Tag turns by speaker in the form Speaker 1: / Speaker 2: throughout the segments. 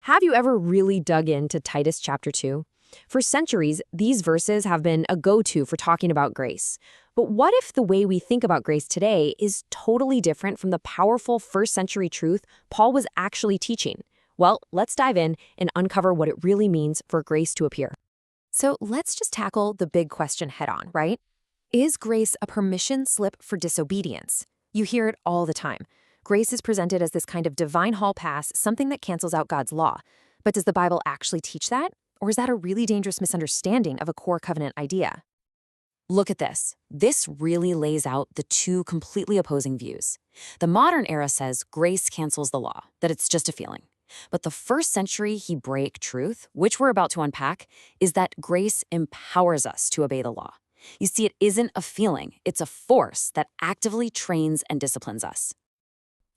Speaker 1: Have you ever really dug into Titus chapter 2? For centuries, these verses have been a go-to for talking about grace. But what if the way we think about grace today is totally different from the powerful first-century truth Paul was actually teaching? Well, let's dive in and uncover what it really means for grace to appear. So let's just tackle the big question head-on, right? Is grace a permission slip for disobedience? You hear it all the time. Grace is presented as this kind of divine hall pass, something that cancels out God's law. But does the Bible actually teach that? Or is that a really dangerous misunderstanding of a core covenant idea? Look at this. This really lays out the two completely opposing views. The modern era says grace cancels the law, that it's just a feeling. But the first century Hebraic truth, which we're about to unpack, is that grace empowers us to obey the law. You see, it isn't a feeling, it's a force that actively trains and disciplines us.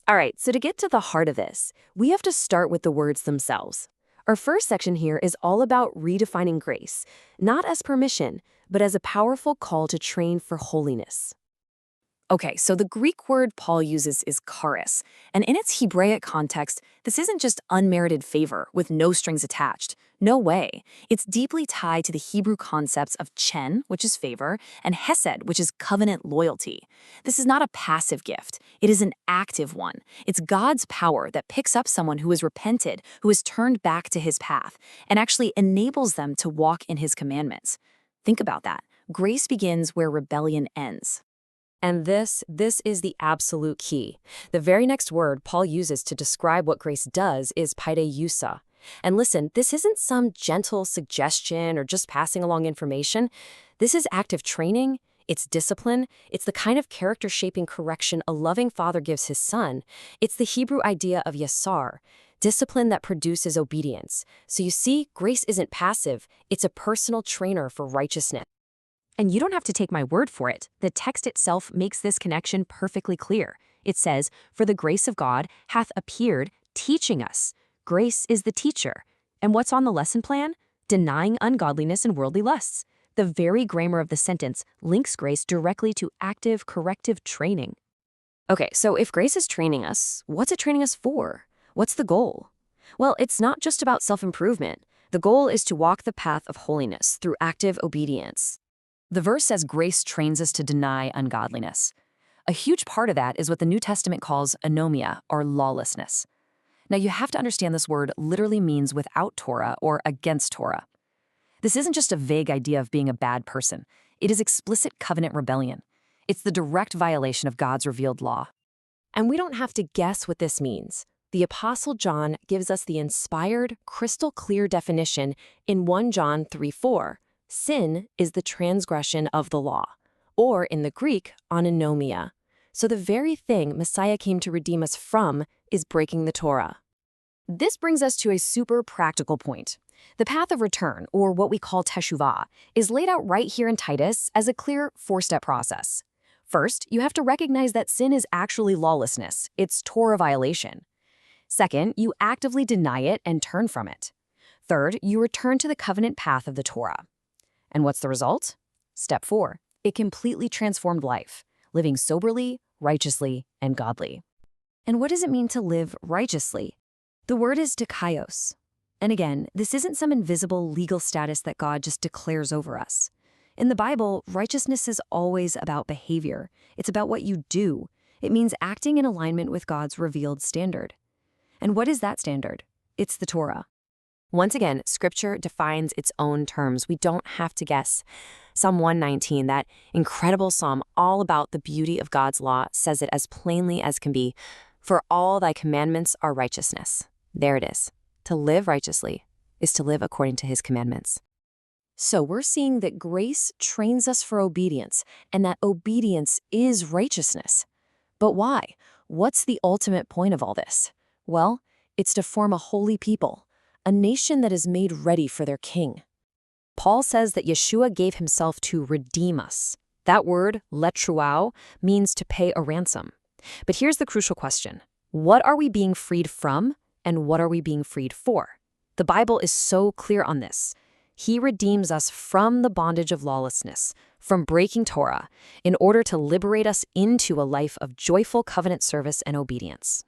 Speaker 1: All right, so to get to the heart of this, we have to start with the words themselves. Our first section here is all about redefining grace, not as permission, but as a powerful call to train for holiness. Okay, so the Greek word Paul uses is charis, and in its Hebraic context, this isn't just unmerited favor with no strings attached. No way. It's deeply tied to the Hebrew concepts of chen, which is favor, and hesed, which is covenant loyalty. This is not a passive gift. It is an active one. It's God's power that picks up someone who has repented, who has turned back to his path, and actually enables them to walk in his commandments. Think about that. Grace begins where rebellion ends. And this is the absolute key. The very next word Paul uses to describe what grace does is paideusa. And listen, this isn't some gentle suggestion or just passing along information. This is active training, it's discipline, it's the kind of character-shaping correction a loving father gives his son. It's the Hebrew idea of yasar, discipline that produces obedience. So you see, grace isn't passive, it's a personal trainer for righteousness. And you don't have to take my word for it. The text itself makes this connection perfectly clear. It says, "For the grace of God hath appeared, teaching us." Grace is the teacher. And what's on the lesson plan? Denying ungodliness and worldly lusts. The very grammar of the sentence links grace directly to active corrective training. Okay, so if grace is training us, what's it training us for? What's the goal? Well, it's not just about self-improvement. The goal is to walk the path of holiness through active obedience. The verse says grace trains us to deny ungodliness. A huge part of that is what the New Testament calls anomia, or lawlessness. Now, you have to understand this word literally means without Torah or against Torah. This isn't just a vague idea of being a bad person. It is explicit covenant rebellion. It's the direct violation of God's revealed law. And we don't have to guess what this means. The Apostle John gives us the inspired, crystal-clear definition in 1 John 3:4. Sin is the transgression of the law, or in the Greek, anomia. So the very thing Messiah came to redeem us from is breaking the Torah. This brings us to a super practical point. The path of return, or what we call teshuvah, is laid out right here in Titus as a clear four-step process. First, you have to recognize that sin is actually lawlessness. It's Torah violation. Second, you actively deny it and turn from it. Third, you return to the covenant path of the Torah. And what's the result? Step 4, a completely transformed life, living soberly, righteously, and godly. And what does it mean to live righteously? The word is dikaios. And again, this isn't some invisible legal status that God just declares over us. In the Bible, righteousness is always about behavior. It's about what you do. It means acting in alignment with God's revealed standard. And what is that standard? It's the Torah. Once again, Scripture defines its own terms. We don't have to guess. Psalm 119, that incredible psalm all about the beauty of God's law, says it as plainly as can be. For all thy commandments are righteousness. There it is. To live righteously is to live according to his commandments. So we're seeing that grace trains us for obedience, and that obedience is righteousness. But why? What's the ultimate point of all this? Well, it's to form a holy people, a nation that is made ready for their king. Paul says that Yeshua gave himself to redeem us. That word, letruao, means to pay a ransom. But here's the crucial question. What are we being freed from, and what are we being freed for? The Bible is so clear on this. He redeems us from the bondage of lawlessness, from breaking Torah, in order to liberate us into a life of joyful covenant service and obedience.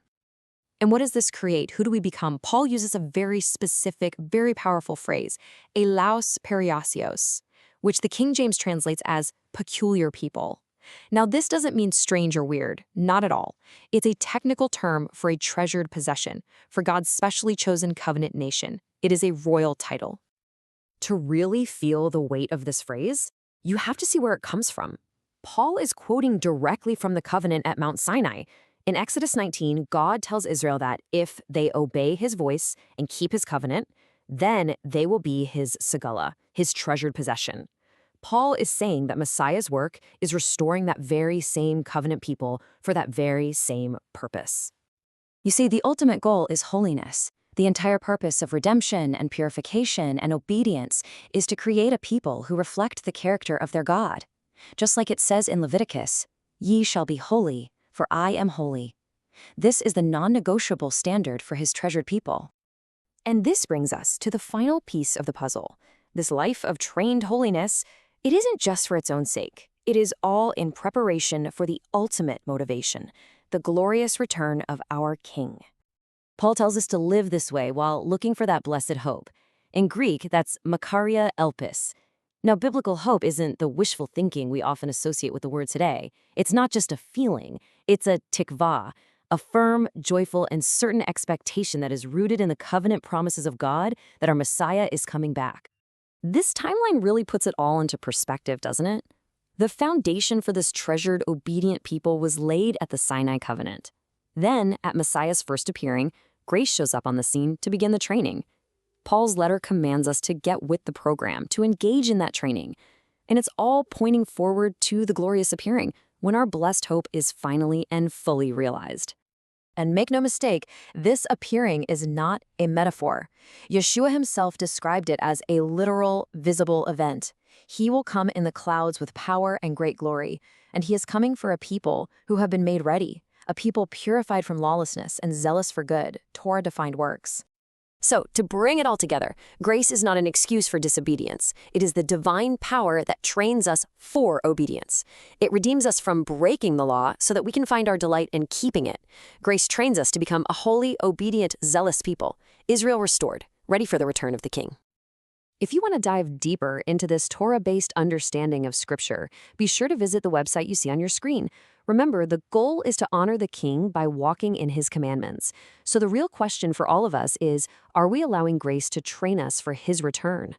Speaker 1: And what does this create? Who do we become? Paul uses a very specific, very powerful phrase, elaus periasios, which the King James translates as peculiar people. Now, this doesn't mean strange or weird, not at all. It's a technical term for a treasured possession, for God's specially chosen covenant nation. It is a royal title. To really feel the weight of this phrase, you have to see where it comes from. Paul is quoting directly from the covenant at Mount Sinai. In Exodus 19, God tells Israel that if they obey his voice and keep his covenant, then they will be his segula, his treasured possession. Paul is saying that Messiah's work is restoring that very same covenant people for that very same purpose.
Speaker 2: You see, the ultimate goal is holiness. The entire purpose of redemption and purification and obedience is to create a people who reflect the character of their God. Just like it says in Leviticus, "Ye shall be holy, for I am holy." This is the non-negotiable standard for his treasured people.
Speaker 1: And this brings us to the final piece of the puzzle. This life of trained holiness, it isn't just for its own sake. It is all in preparation for the ultimate motivation, the glorious return of our King. Paul tells us to live this way while looking for that blessed hope. In Greek, that's makaria elpis. Now, biblical hope isn't the wishful thinking we often associate with the word today. It's not just a feeling. It's a tikvah, a firm, joyful, and certain expectation that is rooted in the covenant promises of God that our Messiah is coming back. This timeline really puts it all into perspective, doesn't it? The foundation for this treasured, obedient people was laid at the Sinai covenant. Then, at Messiah's first appearing, grace shows up on the scene to begin the training. Paul's letter commands us to get with the program, to engage in that training. And it's all pointing forward to the glorious appearing, when our blessed hope is finally and fully realized. And make no mistake, this appearing is not a metaphor. Yeshua himself described it as a literal, visible event. He will come in the clouds with power and great glory, and he is coming for a people who have been made ready, a people purified from lawlessness and zealous for good, Torah-defined works. So, to bring it all together, grace is not an excuse for disobedience. It is the divine power that trains us for obedience. It redeems us from breaking the law so that we can find our delight in keeping it. Grace trains us to become a holy, obedient, zealous people, Israel restored, ready for the return of the King. If you want to dive deeper into this Torah-based understanding of Scripture, be sure to visit the website you see on your screen. Remember, the goal is to honor the King by walking in his commandments. So the real question for all of us is, are we allowing grace to train us for his return?